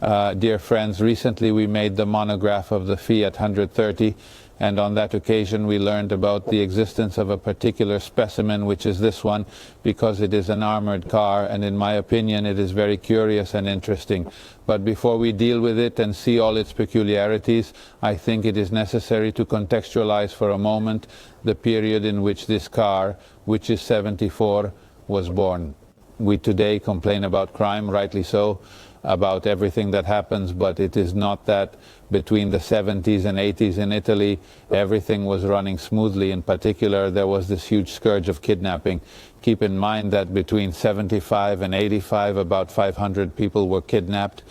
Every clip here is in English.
Dear friends, recently we made the monograph of the Fiat 130, and on that occasion we learned about the existence of a particular specimen, which is this one, because it is an armored car, and in my opinion it is very curious and interesting. But before we deal with it and see all its peculiarities, I think it is necessary to contextualize for a moment the period in which this car, which is 74, was born. We today complain about crime, rightly so, about everything that happens, but it is not that between the 70s and 80s in Italy everything was running smoothly. In particular, there was this huge scourge of kidnapping. Keep in mind that between 75 and 85 about 500 people were kidnapped,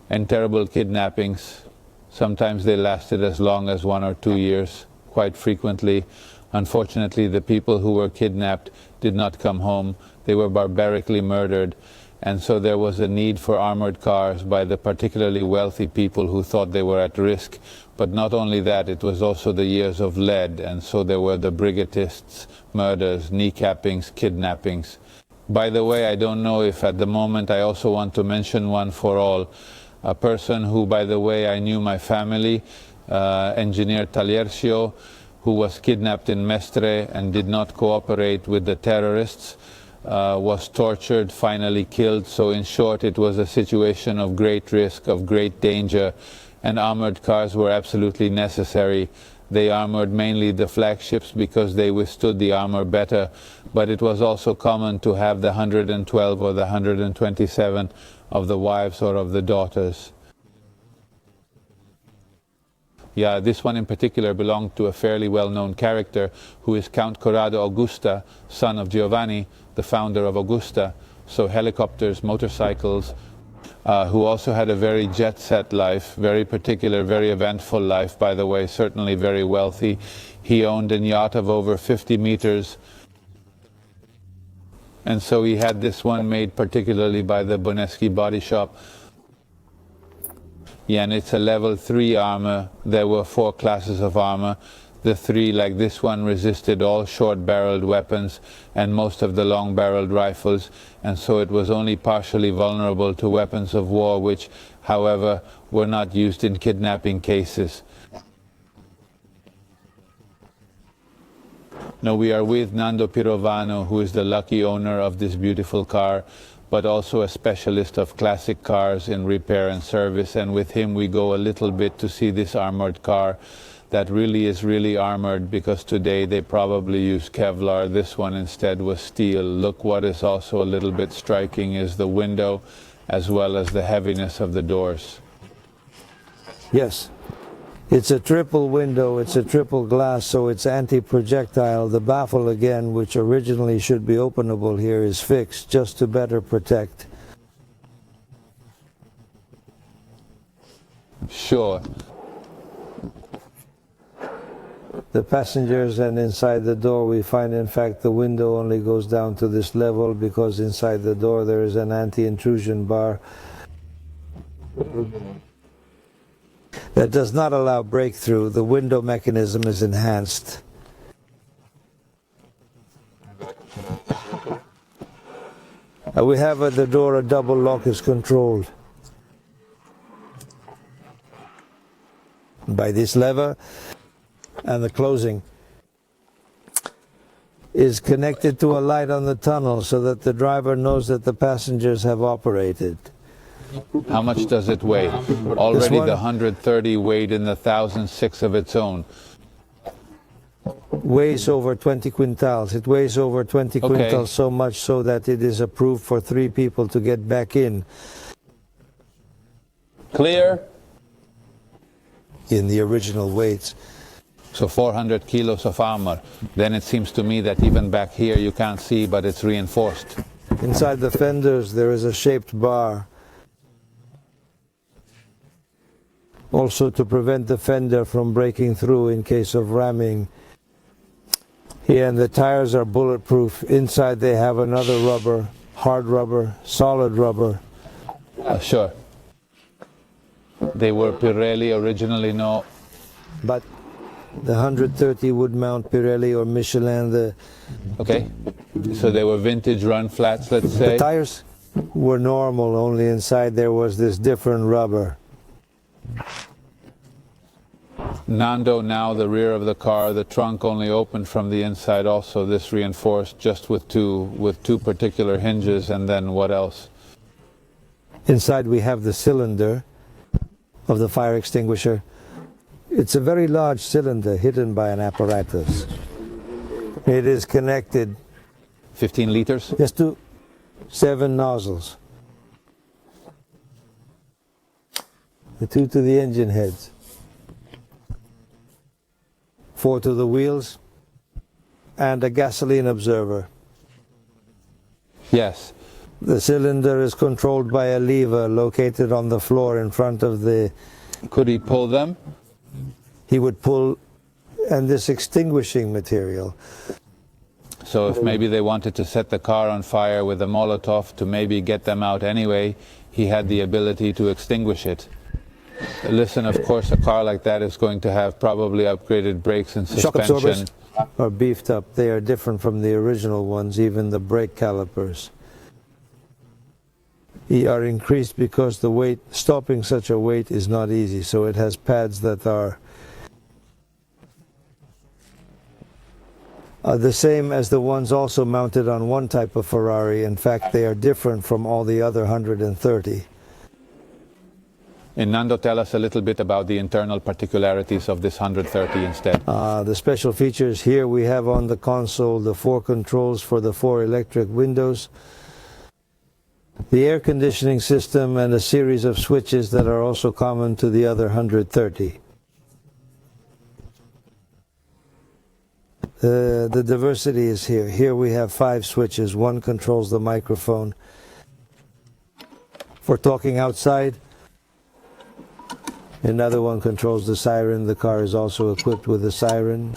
and terrible kidnappings. Sometimes they lasted as long as 1 or 2 years. Quite frequently, unfortunately, the people who were kidnapped did not come home. They were barbarically murdered. And so there was a need for armored cars by the particularly wealthy people who thought they were at risk. But not only that, it was also the years of lead, and so there were the brigadists, murders, kneecappings, kidnappings. By the way, I don't know if at the moment I also want to mention one for all. A person who, by the way, I knew my family, engineer Taliercio, who was kidnapped in Mestre and did not cooperate with the terrorists. Was tortured, finally killed. So in short, it was a situation of great risk, of great danger, and armored cars were absolutely necessary. They armored mainly the flagships because they withstood the armor better, but it was also common to have the 112 or the 127 of the wives or of the daughters. Yeah, this one in particular belonged to a fairly well-known character who is Count Corrado Augusta, son of Giovanni, the founder of Augusta. So helicopters, motorcycles, who also had a very jet-set life, very particular, very eventful life, by the way, certainly very wealthy. He owned a yacht of over 50 meters. And so he had this one made particularly by the Boneschi body shop. Yeah, and it's a level 3 armor. There were 4 classes of armor. The 3, like this one, resisted all short-barreled weapons and most of the long-barreled rifles, and so it was only partially vulnerable to weapons of war, which, however, were not used in kidnapping cases. Now we are with Nando Pirovano, who is the lucky owner of this beautiful car, but also a specialist of classic cars in repair and service, and with him we go a little bit to see this armored car that really is armored, because today they probably use Kevlar. This one instead was steel. Look, what is also a little bit striking is the window as well as the heaviness of the doors. Yes. It's a triple window, it's a triple glass, so it's anti-projectile. The baffle again, which originally should be openable here, is fixed just to better protect. Sure. The passengers, and inside the door we find in fact the window only goes down to this level because inside the door there is an anti-intrusion bar that does not allow breakthrough. The window mechanism is enhanced. We have at the door a double lock is controlled by this lever, and the closing is connected to a light on the tunnel so that the driver knows that the passengers have operated. How much does it weigh? Already the 130 weighed in the 1,006 of its own. Weighs over 20 quintals. It weighs over 20 quintals, so much so that it is approved for 3 people to get back in. Clear? In the original weights. So 400 kilos of armor. Then it seems to me that even back here you can't see, but it's reinforced. Inside the fenders there is a shaped bar, also to prevent the fender from breaking through in case of ramming. Here, and the tires are bulletproof. Inside they have another rubber, hard rubber, solid rubber. Sure. They were Pirelli originally, no? But the 130 would mount Pirelli or Michelin. Okay, so they were vintage run flats, let's say. The tires? were normal, only inside there was this different rubber. Nando, now the rear of the car, the trunk only opened from the inside also, this reinforced just with two particular hinges, and then what else? Inside we have the cylinder of the fire extinguisher. It's a very large cylinder hidden by an apparatus. It is connected 15 liters? just to 7 nozzles. The 2 to the engine heads, 4 to the wheels, and a gasoline observer. Yes. The cylinder is controlled by a lever located on the floor in front of the... Could he pull them? He would pull, and this extinguishing material. So if maybe they wanted to set the car on fire with a Molotov to maybe get them out anyway, he had the ability to extinguish it. Listen, of course, a car like that is going to have probably upgraded brakes and suspension. Shock absorbers are beefed up. They are different from the original ones, even the brake calipers. They are increased because the weight, stopping such a weight is not easy, so it has pads that are the same as the ones also mounted on one type of Ferrari. In fact, they are different from all the other 130. And Nando, tell us a little bit about the internal particularities of this 130 instead. The special features here, we have on the console the 4 controls for the 4 electric windows, the air conditioning system, and a series of switches that are also common to the other 130. The diversity is here. Here we have 5 switches. One controls the microphone for talking outside. Another one controls the siren. The car is also equipped with a siren.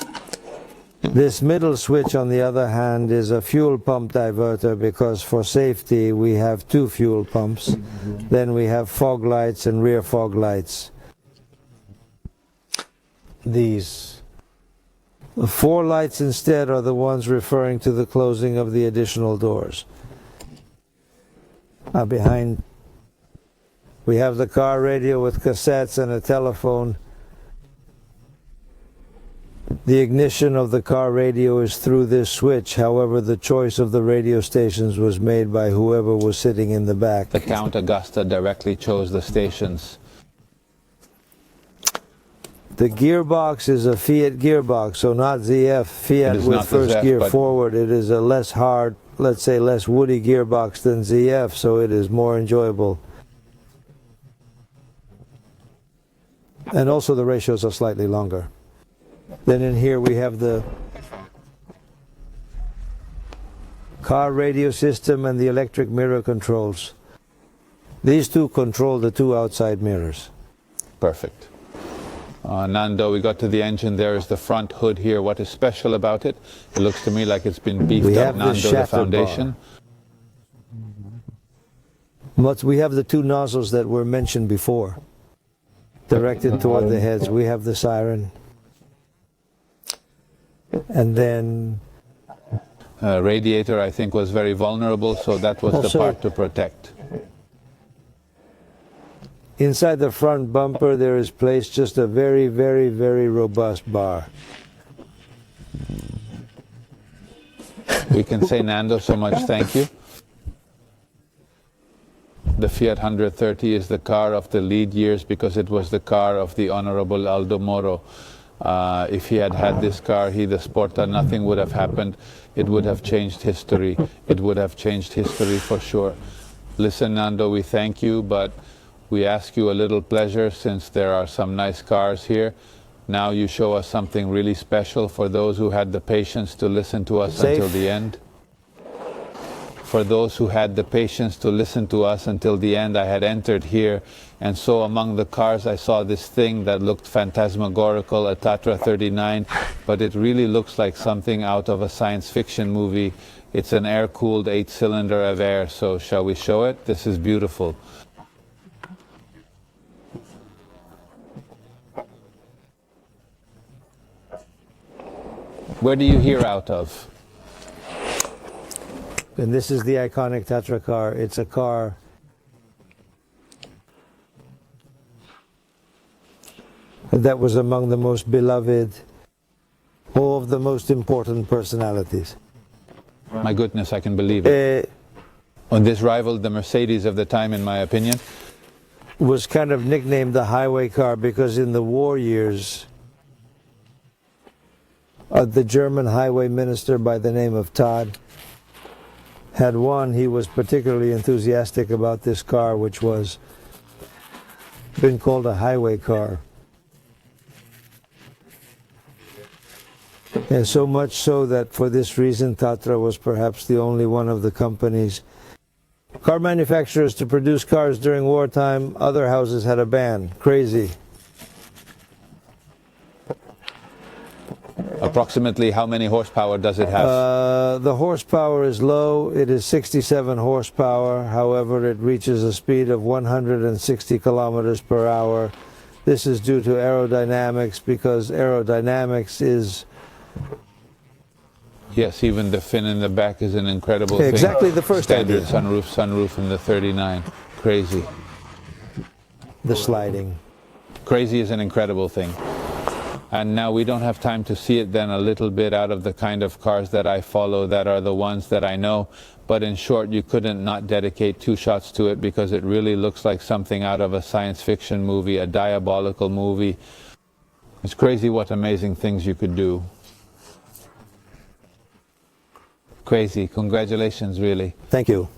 This middle switch, on the other hand, is a fuel pump diverter, because for safety we have 2 fuel pumps. Then we have fog lights and rear fog lights. These 4 lights instead are the ones referring to the closing of the additional doors. Behind we have the car radio with cassettes and a telephone. The ignition of the car radio is through this switch. However, the choice of the radio stations was made by whoever was sitting in the back. The Count Augusta directly chose the stations. The gearbox is a Fiat gearbox, so not ZF. Fiat with first ZF, gear forward. It is a less hard, let's say less woody gearbox than ZF, so it is more enjoyable. And also the ratios are slightly longer. Then in here we have the car radio system and the electric mirror controls. These 2 control the 2 outside mirrors. Perfect. Nando, we got to the engine. There is the front hood here. What is special about it? It looks to me like it's been beefed up. Nando, the foundation. But we have the 2 nozzles that were mentioned before, directed toward the heads. We have the siren. And then radiator, I think, was very vulnerable, so that was the part to protect. Inside the front bumper there is placed just a very, very, very robust bar. We can say, Nando, so much thank you. The Fiat 130 is the car of the lead years because it was the car of the Honorable Aldo Moro. If he had had this car, the Sporta, nothing would have happened. It would have changed history. It would have changed history for sure. Listen, Nando, we thank you, but we ask you a little pleasure since there are some nice cars here. Now you show us something really special for those who had the patience to listen to us until the end. For those who had the patience to listen to us until the end, I had entered here, and so among the cars I saw this thing that looked phantasmagorical, a Tatra 39, but it really looks like something out of a science fiction movie. It's an air-cooled 8-cylinder of air, so shall we show it? This is beautiful. Where do you hear out of? And this is the iconic Tatra car. It's a car that was among the most beloved, all of the most important personalities. My goodness, I can believe it. And this rivaled the Mercedes of the time, in my opinion. Was kind of nicknamed the highway car because in the war years, the German highway minister by the name of Todd had one. He was particularly enthusiastic about this car, which was been called a highway car. And so much so that for this reason, Tatra was perhaps the only one of the companies, car manufacturers, to produce cars during wartime. Other houses had a ban. Crazy. Approximately how many horsepower does it have? The horsepower is low. It is 67 horsepower. However, it reaches a speed of 160 kilometers per hour. This is due to aerodynamics, because aerodynamics is... Yes, even the fin in the back is an incredible thing. Exactly the first Standard idea. sunroof in the 39. Crazy. The sliding. Crazy is an incredible thing. And now we don't have time to see it then a little bit out of the kind of cars that I follow, that are the ones that I know. But in short, you couldn't not dedicate 2 shots to it, because it really looks like something out of a science fiction movie, a diabolical movie. It's crazy what amazing things you could do. Crazy. Congratulations, really. Thank you.